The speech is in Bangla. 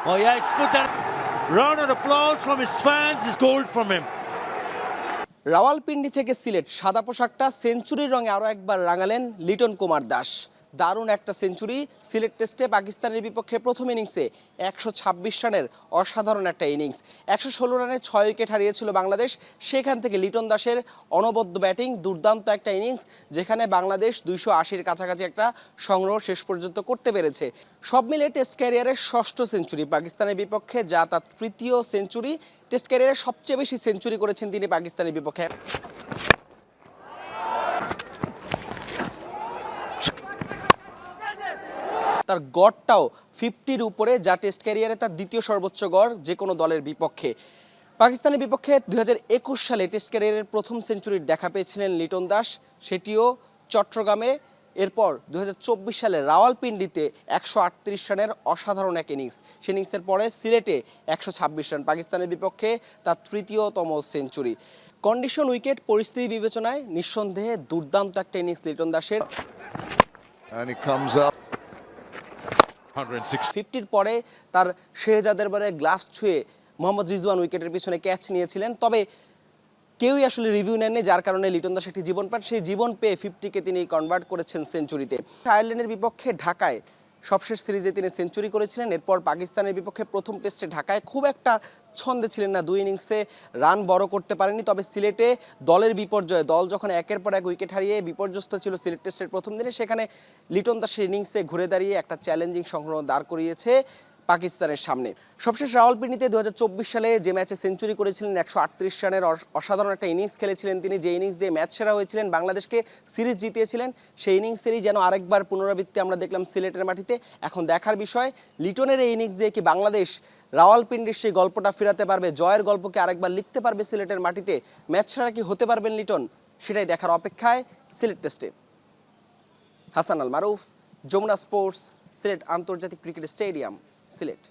Oh yeah, he's put that round of applause from his fans is gold from him. Rawalpindi থেকে সিলেট সাদা পোশাকটা সেঞ্চুরির রঙে আরও একবার রাঙালেন লিটন কুমার দাস। দারুণ একটা সেঞ্চুরি। সিলেট টেস্টে পাকিস্তানের বিপক্ষে প্রথম ইনিংসে 126 রানের অসাধারণ একটা ইনিংস। 116 রানে 6 উইকেট হারিয়েছিল বাংলাদেশ। সেখান থেকে লিটন দাসের অনবদ্য ব্যাটিং, দুর্দান্ত একটা ইনিংস, যেখানে বাংলাদেশ 280-র কাছাকাছি একটা সংগ্রহ শেষ পর্যন্ত করতে পেরেছে। সব মিলে টেস্ট ক্যারিয়ারের ষষ্ঠ সেঞ্চুরি পাকিস্তানের বিপক্ষে, যা তার তৃতীয় সেঞ্চুরি। টেস্ট ক্যারিয়ারে সবচেয়ে বেশি সেঞ্চুরি করেছেন তিনি পাকিস্তানের বিপক্ষে। তার গড়টাও 50-র উপরে, যা টেস্ট ক্যারিয়ারে তার দ্বিতীয় সর্বোচ্চ গড় যে কোনো দলের বিপক্ষে। পাকিস্তানের বিপক্ষে 2021 সালে টেস্ট ক্যারিয়ারের প্রথম সেঞ্চুরির দেখা পেয়েছিলেন লিটন দাস, সেটিও চট্টগ্রামে। এরপর 2024 সালে রাওয়ালপিন্ডিতে 138 রানের অসাধারণ এক ইনিংস। সে ইনিংসের পরে সিলেটে 126 রান, পাকিস্তানের বিপক্ষে তার তৃতীয়তম সেঞ্চুরি। কন্ডিশন, উইকেট, পরিস্থিতি বিবেচনায় নিঃসন্দেহে দুর্দান্ত একটা ইনিংস লিটন দাসের। 50-র পরে তার শেহজাদের বারে গ্লাস ছুঁয়ে মোহাম্মদ রিজওয়ান উইকেটের পিছনে ক্যাচ নিয়েছিলেন, তবে কেউই আসলে রিভিউ নেননি, যার কারণে লিটন দাস একটি জীবন পান। সেই জীবন পেয়ে 50-কে তিনি কনভার্ট করেছেন সেঞ্চুরিতে। আয়ারল্যান্ডের বিপক্ষে ঢাকায় সবশেষ সিরিজে তিনি সেঞ্চুরি করেছিলেন। এরপর পাকিস্তানের বিপক্ষে প্রথম টেস্টে ঢাকায় খুব একটা ছন্দে ছিলেন না, 2 ইনিংসে রান বড় করতে পারেনি। তবে সিলেটে দলের বিপর্যয়ে, দল যখন একের পর এক উইকেট হারিয়ে বিপর্যস্ত ছিল সিলেট টেস্টের প্রথম দিনে, সেখানে লিটন দাসের ইনিংসে ঘুরে দাঁড়িয়ে একটা চ্যালেঞ্জিং সংগ্রহ দাঁড় করিয়েছে পাকিস্তানের সামনে। সবশেষ রাওয়ালপিন্ডিতে 2024 সালে যে ম্যাচে সেঞ্চুরি করেছিলেন, 138 রানের অসাধারণ একটা ইনিংস খেলেছিলেন তিনি, যে ইনিংস দিয়ে ম্যাচ সেরা হয়েছিলেন, বাংলাদেশকে সিরিজ জিতিয়েছিলেন। সেই ইনিংসেরই যেন আরেকবার পুনরাবৃত্তি আমরা দেখলাম সিলেটের মাটিতে। এখন দেখার বিষয়, লিটনের এই ইনিংস দিয়ে কি বাংলাদেশ রাওয়ালপিন্ডির সেই গল্পটা ফেরাতে পারবে, জয়ের গল্পকে আরেকবার লিখতে পারবে সিলেটের মাটিতে, ম্যাচ সেরা কি হতে পারবেন লিটন, সেটাই দেখার অপেক্ষায় সিলেট টেস্টে। হাসান আল মারুফ, যমুনা স্পোর্টস, সিলেট আন্তর্জাতিক ক্রিকেট স্টেডিয়াম, সিলেট।